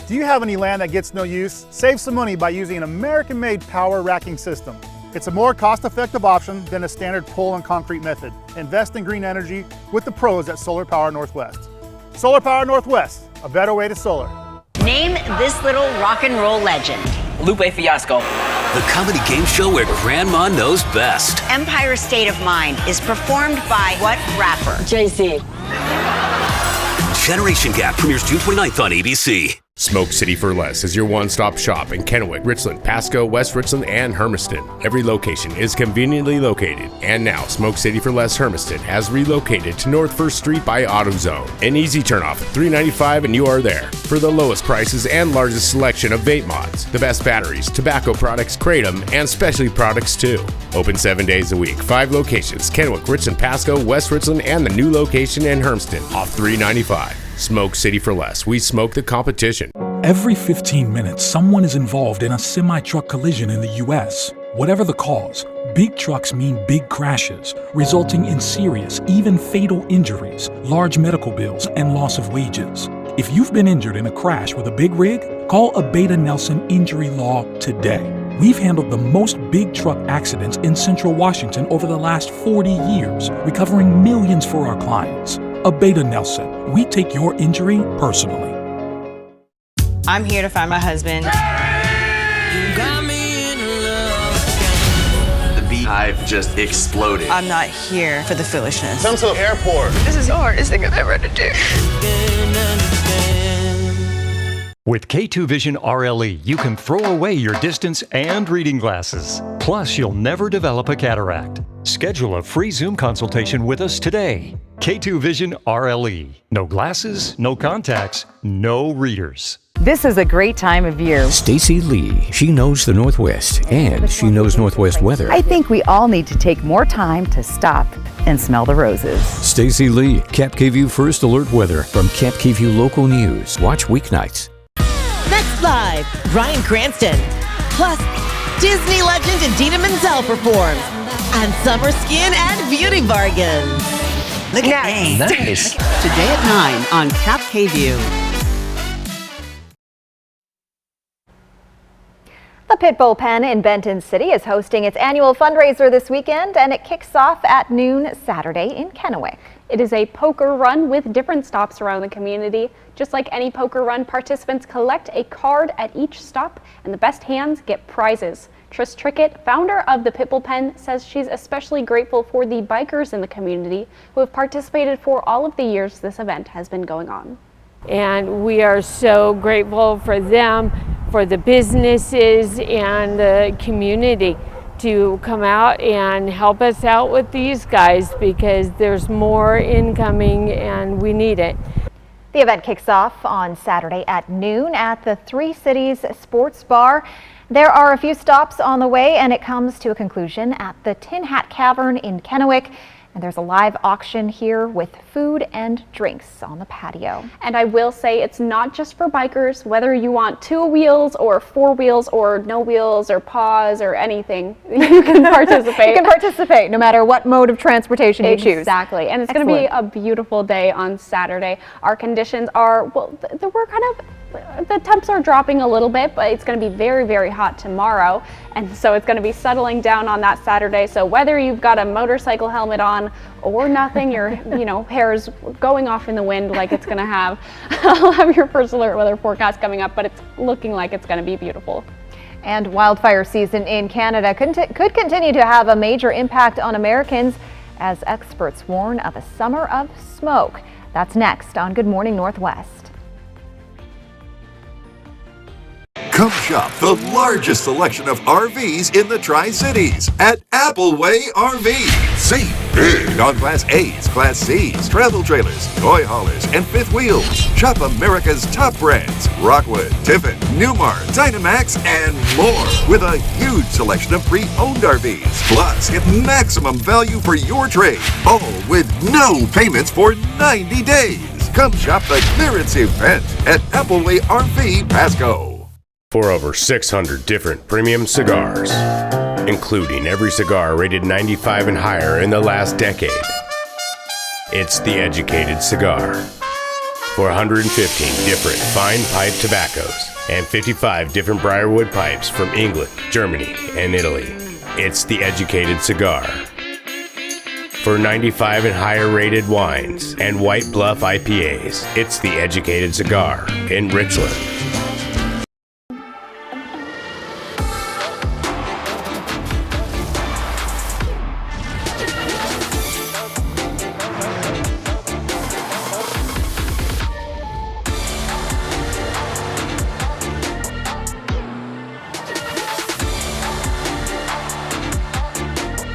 Do you have any land that gets no use? Save some money by using an American-made power racking system. It's a more cost-effective option than a standard pole and concrete method. Invest in green energy with the pros at Solar Power Northwest. Solar Power Northwest, a better way to solar. Name this little rock and roll legend. Lupe Fiasco. The comedy game show where grandma knows best. Empire State of Mind is performed by what rapper? Jay-Z. Generation Gap premieres June 29th on ABC. Smoke City for Less is your one-stop shop in Kennewick, Richland, Pasco, West Richland, and Hermiston. Every location is conveniently located. And now, Smoke City for Less Hermiston has relocated to North 1st Street by AutoZone. An easy turnoff, $3.95 and you are there. For the lowest prices and largest selection of vape mods, the best batteries, tobacco products, Kratom, and specialty products too. Open 7 days a week, 5 locations, Kennewick, Richland, Pasco, West Richland, and the new location in Hermiston, off $3.95. Smoke City for Less. We smoke the competition. Every 15 minutes, someone is involved in a semi-truck collision in the U.S. Whatever the cause, big trucks mean big crashes, resulting in serious, even fatal injuries, large medical bills, and loss of wages. If you've been injured in a crash with a big rig, call Abeta Nelson Injury Law today. We've handled the most big truck accidents in Central Washington over the last 40 years, recovering millions for our clients. Abeta Nelson, we take your injury personally. I'm here to find my husband. The beehive just exploded. I'm not here for the foolishness. Come to the airport. This is the hardest thing I've ever had to do. With K2 Vision RLE, you can throw away your distance and reading glasses. Plus, you'll never develop a cataract. Schedule a free Zoom consultation with us today. K2 Vision RLE. No glasses, no contacts, no readers. This is a great time of year. Stacy Lee, she knows the Northwest and she knows Northwest weather. I think we all need to take more time to stop and smell the roses. Stacy Lee, Cap KVU First Alert Weather from Cap KVU Local News. Watch weeknights. Next live, Bryan Cranston. Plus, Disney legend Idina Menzel performs. And summer skin and beauty bargains. Look at me. Nice. Today at 9 on Cap KVU. The Pitbull Pen in Benton City is hosting its annual fundraiser this weekend, and it kicks off at noon Saturday in Kennewick. It is a poker run with different stops around the community. Just like any poker run, participants collect a card at each stop, and the best hands get prizes. Tris Trickett, founder of the Pitbull Pen, says she's especially grateful for the bikers in the community who have participated for all of the years this event has been going on. And we are so grateful for them, for the businesses and the community to come out and help us out with these guys, because there's more incoming and we need it. The event kicks off on Saturday at noon at the Three Cities Sports Bar. There are a few stops on the way, and it comes to a conclusion at the Tin Hat Cavern in Kennewick. And there's a live auction here with food and drinks on the patio. And I will say, it's not just for bikers. Whether you want 2 wheels or 4 wheels or no wheels or paws or anything, you can participate. You can participate no matter what mode of transportation you choose. Exactly. And it's going to be a beautiful day on Saturday. Our conditions are, well, we're kind of, the temps are dropping a little bit, but it's going to be very, very hot tomorrow. And so it's going to be settling down on that Saturday. So whether you've got a motorcycle helmet on or nothing, your hair's going off in the wind like it's going to have. I'll have your first alert weather forecast coming up, but it's looking like it's going to be beautiful. And wildfire season in Canada could continue to have a major impact on Americans as experts warn of a summer of smoke. That's next on Good Morning Northwest. Come shop the largest selection of RVs in the Tri-Cities at Appleway RV. Save big on Class A's, Class C's, travel trailers, toy haulers, and fifth wheels. Shop America's top brands, Rockwood, Tiffin, Newmar, Dynamax, and more, with a huge selection of pre-owned RVs. Plus, get maximum value for your trade, all with no payments for 90 days. Come shop the clearance event at Appleway RV Pasco. For over 600 different premium cigars, including every cigar rated 95 and higher in the last decade. It's The Educated Cigar. For 115 different fine pipe tobaccos and 55 different Briarwood pipes from England, Germany, and Italy. It's The Educated Cigar. For 95 and higher rated wines and White Bluff IPAs, it's The Educated Cigar in Richland.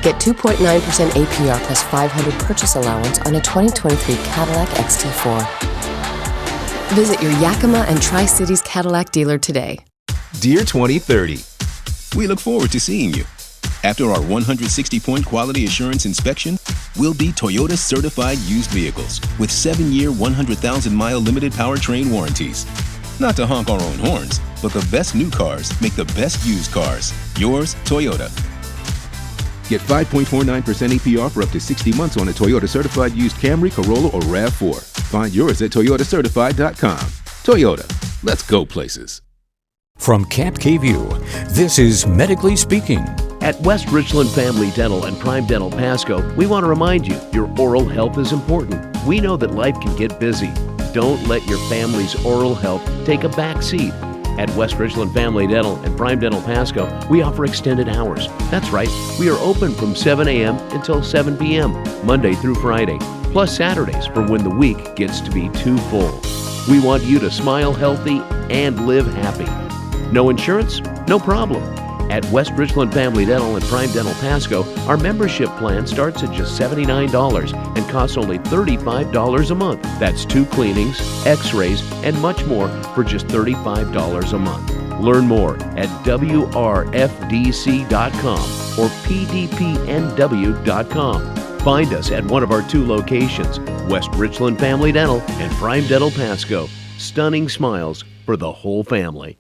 Get 2.9% APR plus $500 purchase allowance on a 2023 Cadillac XT4. Visit your Yakima and Tri-Cities Cadillac dealer today. Dear 2030, we look forward to seeing you. After our 160-point quality assurance inspection, we'll be Toyota certified used vehicles with 7-year, 100,000-mile limited powertrain warranties. Not to honk our own horns, but the best new cars make the best used cars. Yours, Toyota. Get 5.49% APR for up to 60 months on a Toyota certified used Camry, Corolla, or RAV4. Find yours at toyotacertified.com. Toyota, let's go places. From Camp KView, this is Medically Speaking. At West Richland Family Dental and Prime Dental Pasco, we want to remind you your oral health is important. We know that life can get busy. Don't let your family's oral health take a back seat. At West Richland Family Dental and Prime Dental Pasco, we offer extended hours. That's right, we are open from 7 a.m. until 7 p.m., Monday through Friday, plus Saturdays for when the week gets to be too full. We want you to smile healthy and live happy. No insurance? No problem. At West Richland Family Dental and Prime Dental Pasco, our membership plan starts at just $79 and costs only $35 a month. That's 2 cleanings, x-rays, and much more for just $35 a month. Learn more at WRFDC.com or PDPNW.com. Find us at one of our 2 locations, West Richland Family Dental and Prime Dental Pasco. Stunning smiles for the whole family.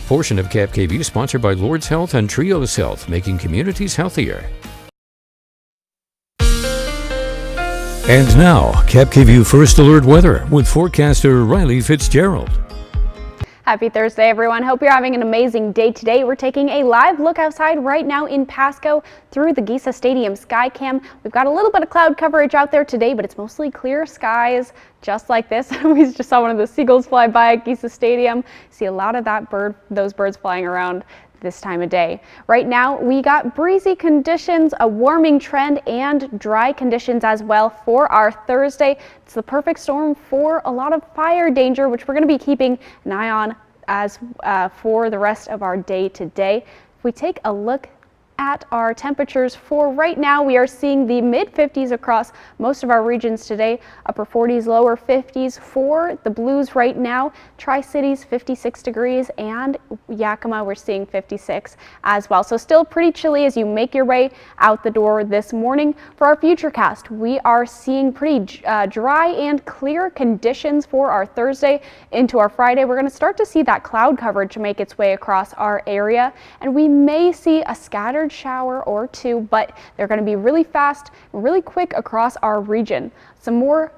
Portion of Cap KView sponsored by Lord's Health and Trios Health, making communities healthier. And now, Cap KView First Alert Weather with forecaster Riley Fitzgerald. Happy Thursday, everyone. Hope you're having an amazing day today. We're taking a live look outside right now in Pasco through the Giesa Stadium Skycam. We've got a little bit of cloud coverage out there today, but it's mostly clear skies, just like this. We just saw one of the seagulls fly by at Giesa Stadium. See a lot of those birds flying around this time of day. Right now, we got breezy conditions, a warming trend, and dry conditions as well for our Thursday. It's the perfect storm for a lot of fire danger, which we're going to be keeping an eye on as for the rest of our day today. If we take a look at our temperatures for right now, we are seeing the mid-50s across most of our regions today, upper 40s, lower 50s for the Blues right now. Tri-Cities 56 degrees, and Yakima we're seeing 56 as well. So still pretty chilly as you make your way out the door this morning. For our futurecast, we are seeing pretty dry and clear conditions for our Thursday into our Friday. We're going to start to see that cloud coverage make its way across our area, and we may see a scattered shower or 2, but they're going to be really fast, really quick across our region. Some more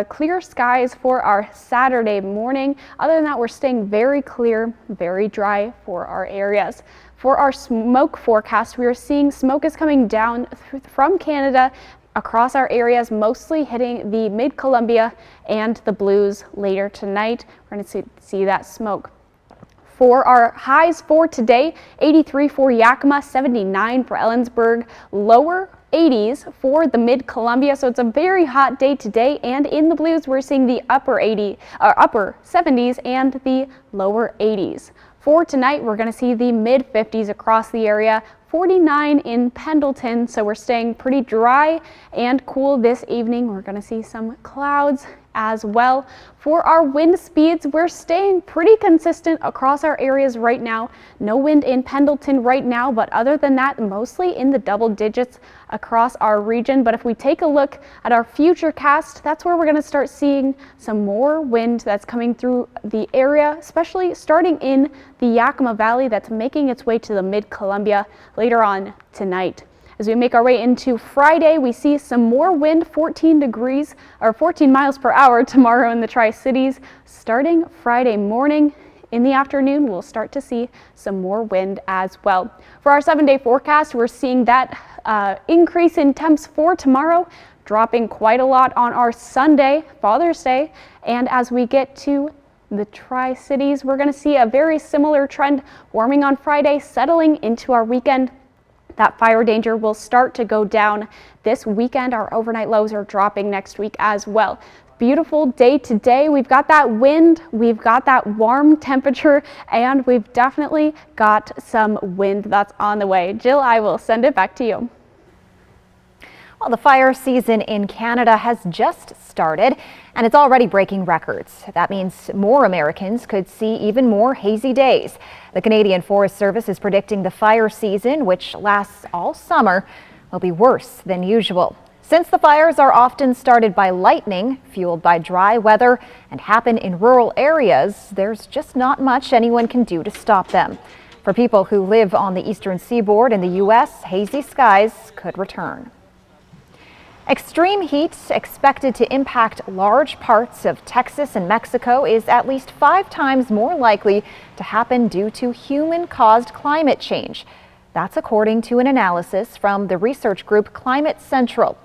clear skies for our Saturday morning. Other than that, we're staying very clear, very dry for our areas. For our smoke forecast, we are seeing smoke is coming down from Canada across our areas, mostly hitting the Mid-Columbia and the Blues later tonight. We're going to see that smoke. For our highs for today, 83 for Yakima, 79 for Ellensburg, lower 80s for the Mid-Columbia. So it's a very hot day today, and in the Blues we're seeing the upper 70s and the lower 80s. For tonight, we're going to see the mid-50s across the area, 49 in Pendleton, so we're staying pretty dry and cool this evening. We're going to see some clouds as well. For our wind speeds, we're staying pretty consistent across our areas right now. No wind in Pendleton right now, but other than that, mostly in the double digits across our region. But if we take a look at our futurecast, that's where we're going to start seeing some more wind that's coming through the area, especially starting in the Yakima Valley that's making its way to the Mid-Columbia later on tonight. As we make our way into Friday, we see some more wind, 14 miles per hour tomorrow in the Tri-Cities. Starting Friday morning, in the afternoon, we'll start to see some more wind as well. For our 7-day forecast, we're seeing that increase in temps for tomorrow, dropping quite a lot on our Sunday, Father's Day. And as we get to the Tri-Cities, we're going to see a very similar trend, warming on Friday, settling into our weekend. That fire danger will start to go down this weekend. Our overnight lows are dropping next week as well. Beautiful day today. We've got that wind, we've got that warm temperature, and we've definitely got some wind that's on the way. Jill, I will send it back to you. Well, the fire season in Canada has just started, and it's already breaking records. That means more Americans could see even more hazy days. The Canadian Forest Service is predicting the fire season, which lasts all summer, will be worse than usual. Since the fires are often started by lightning, fueled by dry weather, and happen in rural areas, there's just not much anyone can do to stop them. For people who live on the eastern seaboard in the U.S., hazy skies could return. Extreme heat expected to impact large parts of Texas and Mexico is at least 5 times more likely to happen due to human-caused climate change. That's according to an analysis from the research group Climate Central.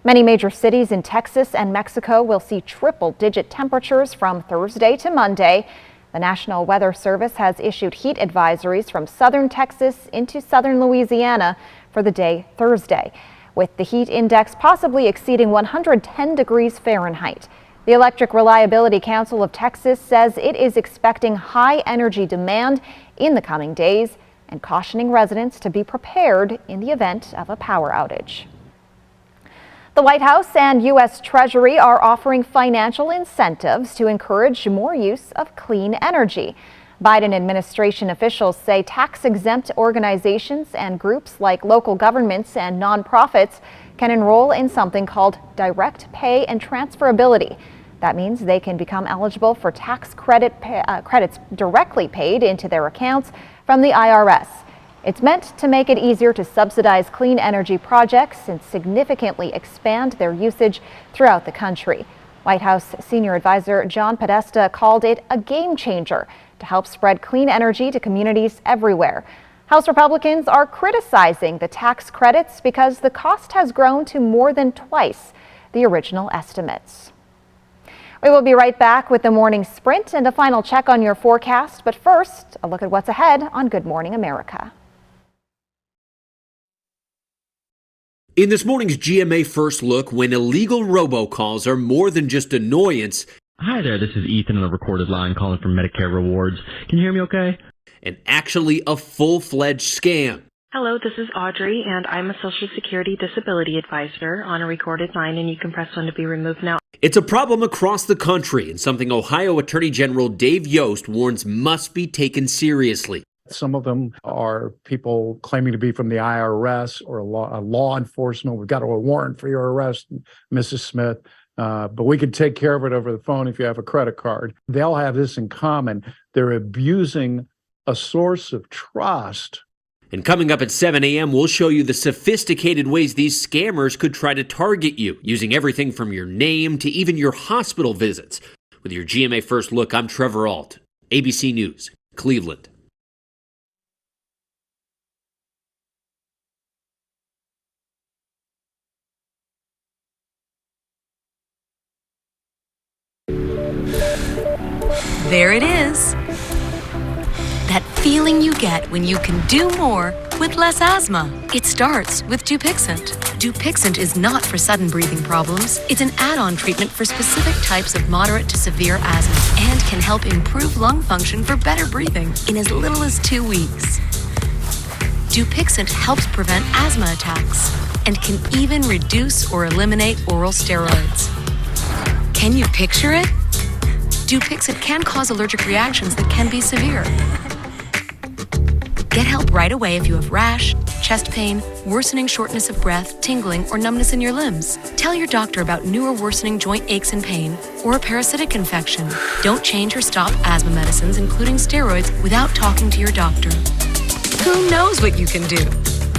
Many major cities in Texas and Mexico will see triple-digit temperatures from Thursday to Monday. The National Weather Service has issued heat advisories from southern Texas into southern Louisiana for the day Thursday, with the heat index possibly exceeding 110 degrees Fahrenheit. The Electric Reliability Council of Texas says it is expecting high energy demand in the coming days and cautioning residents to be prepared in the event of a power outage. The White House and U.S. Treasury are offering financial incentives to encourage more use of clean energy. Biden administration officials say tax-exempt organizations and groups like local governments and nonprofits can enroll in something called direct pay and transferability. That means they can become eligible for tax credits directly paid into their accounts from the IRS. It's meant to make it easier to subsidize clean energy projects and significantly expand their usage throughout the country. White House senior advisor John Podesta called it a game changer to help spread clean energy to communities everywhere. House Republicans are criticizing the tax credits because the cost has grown to more than twice the original estimates. We will be right back with the morning sprint and a final check on your forecast. But first, a look at what's ahead on Good Morning America. In this morning's GMA First Look, when illegal robocalls are more than just annoyance. Hi there, this is Ethan on a recorded line calling from Medicare Rewards. Can you hear me okay? And actually a full-fledged scam. Hello, this is Audrey, and I'm a Social Security Disability Advisor on a recorded line, and you can press 1 to be removed now. It's a problem across the country and something Ohio Attorney General Dave Yost warns must be taken seriously. Some of them are people claiming to be from the IRS or a law enforcement. We've got a warrant for your arrest, Mrs. Smith. But we can take care of it over the phone if you have a credit card. They all have this in common. They're abusing a source of trust. And coming up at 7 a.m., we'll show you the sophisticated ways these scammers could try to target you, using everything from your name to even your hospital visits. With your GMA First Look, I'm Trevor Ault, ABC News, Cleveland. There it is. That feeling you get when you can do more with less asthma. It starts with Dupixent. Dupixent is not for sudden breathing problems. It's an add-on treatment for specific types of moderate to severe asthma and can help improve lung function for better breathing in as little as 2 weeks. Dupixent helps prevent asthma attacks and can even reduce or eliminate oral steroids. Can you picture it? Dupixent can cause allergic reactions that can be severe. Get help right away if you have rash, chest pain, worsening shortness of breath, tingling, or numbness in your limbs. Tell your doctor about new or worsening joint aches and pain or a parasitic infection. Don't change or stop asthma medicines, including steroids, without talking to your doctor. Who knows what you can do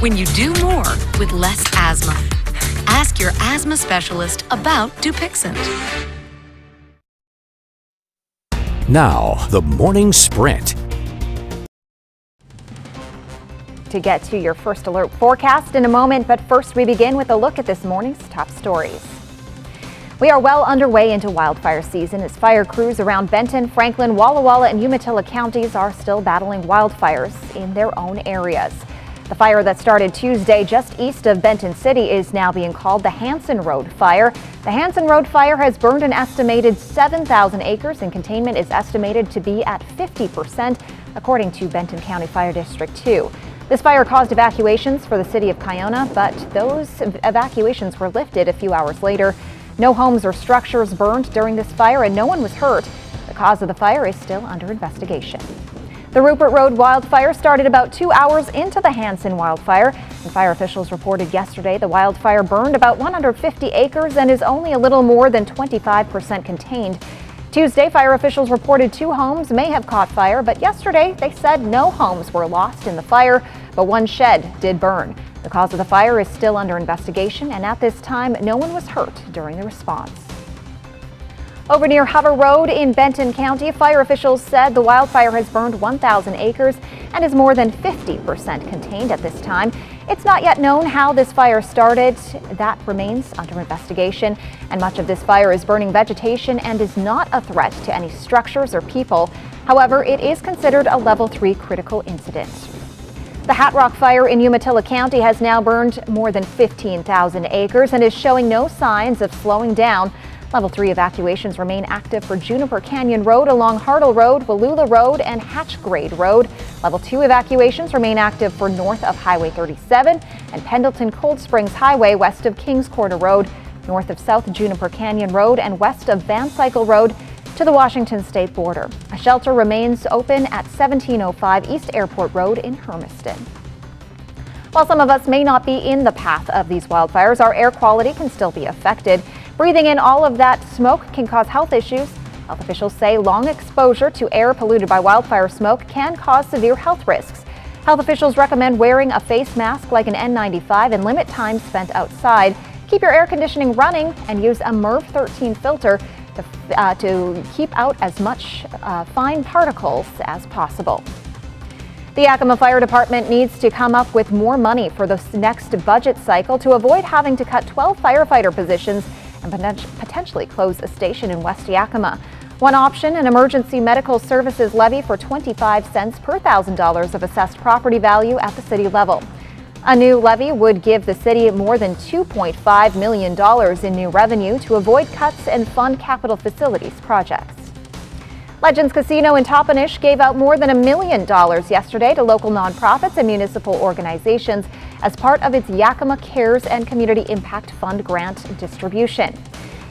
when you do more with less asthma? Ask your asthma specialist about Dupixent. Now, the morning sprint. To get to your first alert forecast in a moment, but first we begin with a look at this morning's top stories. We are well underway into wildfire season as fire crews around Benton, Franklin, Walla Walla, and Umatilla counties are still battling wildfires in their own areas. The fire that started Tuesday just east of Benton City is now being called the Hanson Road Fire. The Hanson Road Fire has burned an estimated 7,000 acres and containment is estimated to be at 50%, according to Benton County Fire District 2. This fire caused evacuations for the city of Kiona, but those evacuations were lifted a few hours later. No homes or structures burned during this fire and no one was hurt. The cause of the fire is still under investigation. The Rupert Road wildfire started about 2 hours into the Hanson wildfire, and fire officials reported yesterday the wildfire burned about 150 acres and is only a little more than 25% contained. Tuesday, fire officials reported 2 homes may have caught fire, but yesterday they said no homes were lost in the fire, but one shed did burn. The cause of the fire is still under investigation, and at this time, no one was hurt during the response. Over near Hover Road in Benton County, fire officials said the wildfire has burned 1,000 acres and is more than 50% contained at this time. It's not yet known how this fire started. That remains under investigation, and much of this fire is burning vegetation and is not a threat to any structures or people. However, it is considered a Level 3 critical incident. The Hat Rock Fire in Umatilla County has now burned more than 15,000 acres and is showing no signs of slowing down. Level 3 evacuations remain active for Juniper Canyon Road along Hartle Road, Wallula Road, and Hatchgrade Road. Level 2 evacuations remain active for north of Highway 37 and Pendleton Cold Springs Highway west of Kings Corner Road, north of South Juniper Canyon Road, and west of Van Cycle Road to the Washington state border. A shelter remains open at 1705 East Airport Road in Hermiston. While some of us may not be in the path of these wildfires, our air quality can still be affected. Breathing in all of that smoke can cause health issues. Health officials say long exposure to air polluted by wildfire smoke can cause severe health risks. Health officials recommend wearing a face mask like an N95 and limit time spent outside. Keep your air conditioning running and use a MERV 13 filter to keep out as much fine particles as possible. The Yakima Fire Department needs to come up with more money for this next budget cycle to avoid having to cut 12 firefighter positions and potentially close a station in West Yakima. One option, an emergency medical services levy for 25 cents per $1,000 of assessed property value at the city level. A new levy would give the city more than $2.5 million in new revenue to avoid cuts and fund capital facilities projects. Legends Casino in Toppenish gave out more than $1 million yesterday to local nonprofits and municipal organizations as part of its Yakima Cares and Community Impact Fund grant distribution.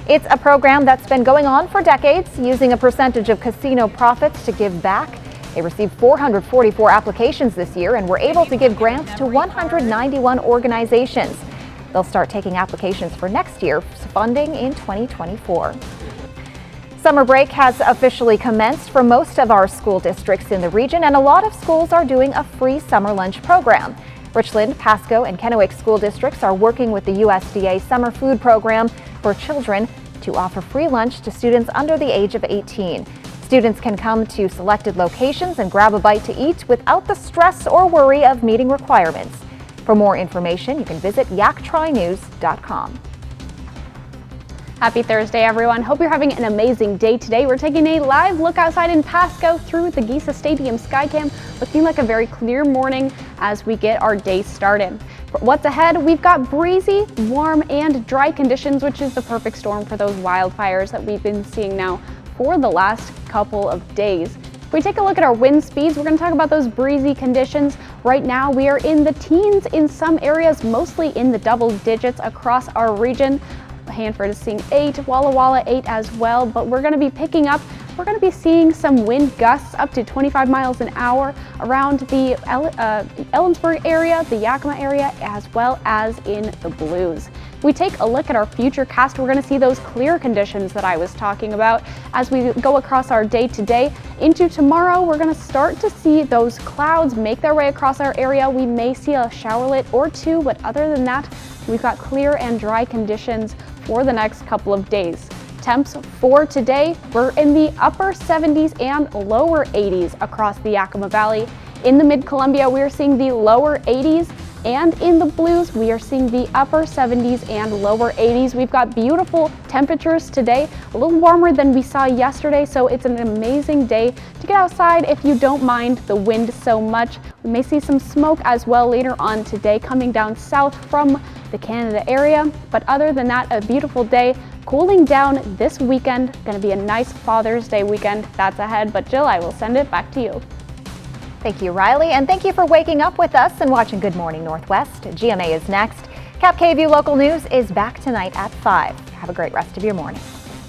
It's a program that's been going on for decades, using a percentage of casino profits to give back. They received 444 applications this year and were able to give grants to 191 organizations. They'll start taking applications for next year's funding in 2024. Summer break has officially commenced for most of our school districts in the region, and a lot of schools are doing a free summer lunch program. Richland, Pasco, and Kennewick school districts are working with the USDA Summer Food Program for children to offer free lunch to students under the age of 18. Students can come to selected locations and grab a bite to eat without the stress or worry of meeting requirements. For more information, you can visit yaktrynews.com. Happy Thursday, everyone. Hope you're having an amazing day today. We're taking a live look outside in Pasco through the Giesa Stadium Skycam, looking like a very clear morning as we get our day started. For what's ahead, we've got breezy, warm, and dry conditions, which is the perfect storm for those wildfires that we've been seeing now for the last couple of days. If we take a look at our wind speeds, we're going to talk about those breezy conditions. Right now, we are in the teens in some areas, mostly in the double digits across our region. Hanford is seeing 8, Walla Walla 8 as well, but we're going to be picking up. We're going to be seeing some wind gusts up to 25 miles an hour around the Ellensburg area, the Yakima area, as well as in the Blues. If we take a look at our future cast, we're going to see those clear conditions that I was talking about as we go across our day today. Into tomorrow, we're going to start to see those clouds make their way across our area. We may see a showerlet or two, but other than that, we've got clear and dry conditions for the next couple of days. Temps for today, we're in the upper 70s and lower 80s across the Yakima Valley. In the Mid-Columbia, we're seeing the lower 80s, and in the Blues, we are seeing the upper 70s and lower 80s. We've got beautiful temperatures today, a little warmer than we saw yesterday, so it's an amazing day to get outside if you don't mind the wind so much. We may see some smoke as well later on today coming down south from the Canada area, but other than that, a beautiful day. Cooling down this weekend, going to be a nice Father's Day weekend that's ahead, but Jill, I will send it back to you. Thank you, Riley, and thank you for waking up with us and watching Good Morning Northwest. GMA is next. Cap KVUE Local News is back tonight at 5. Have a great rest of your morning.